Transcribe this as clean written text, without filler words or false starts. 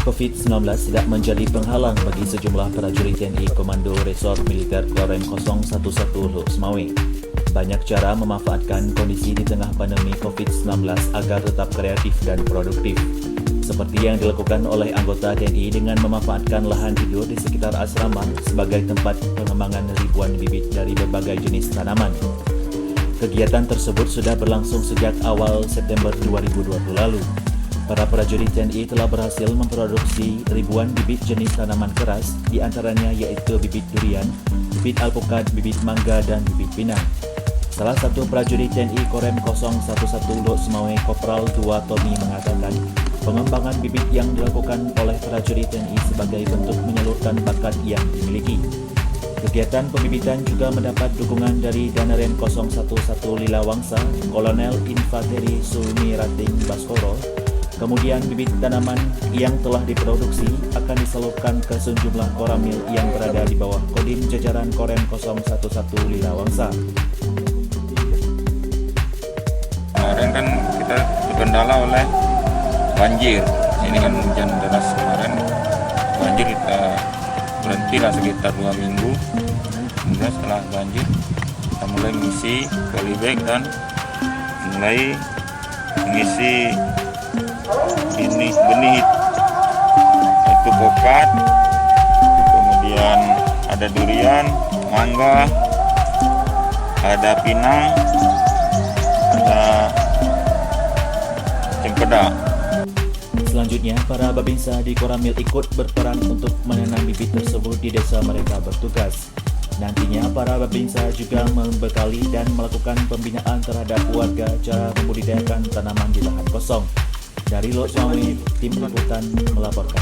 COVID-19 tidak menjadi penghalang bagi sejumlah prajurit TNI Komando Resort Militer Korem 011 Lok Semawe. Banyak cara memanfaatkan kondisi di tengah pandemi COVID-19 agar tetap kreatif dan produktif. Seperti yang dilakukan oleh anggota TNI dengan memanfaatkan lahan tidur di sekitar asrama sebagai tempat pengembangan ribuan bibit dari berbagai jenis tanaman. Kegiatan tersebut sudah berlangsung sejak awal September 2020 lalu. Para prajurit TNI telah berhasil memproduksi ribuan bibit jenis tanaman keras, di antaranya yaitu bibit durian, bibit alpukat, bibit mangga, dan bibit pinang. Salah satu prajurit TNI Korem 011 Lok Semawe Kopral 2 Tommy mengatakan, pengembangan bibit yang dilakukan oleh prajurit TNI sebagai bentuk menyalurkan bakat yang dimiliki. Kegiatan pembibitan juga mendapat dukungan dari Danaren 011 Lilawangsa, Kolonel Infanteri Sulmi Rating Baskoro. Kemudian bibit tanaman yang telah diproduksi akan disalurkan ke sejumlah koramil yang berada di bawah kodim jajaran Korem 011 Lilawangsa. Kemarin kan kita terkendala oleh banjir. Ini kan hujan deras kemarin. Banjir kita berhenti lah sekitar 2 minggu. Kemudian setelah banjir kita mulai mengisi polybag dan mulai mengisi benih itu pokat, kemudian ada durian, mangga, ada pinang, ada cempedak. Selanjutnya, para babinsa di Koramil ikut berperan untuk menanam bibit tersebut di desa mereka bertugas. Nantinya, para babinsa juga membekali dan melakukan pembinaan terhadap warga cara membudidayakan tanaman di lahan kosong. Dari Lok Semawe, tim liputan melaporkan.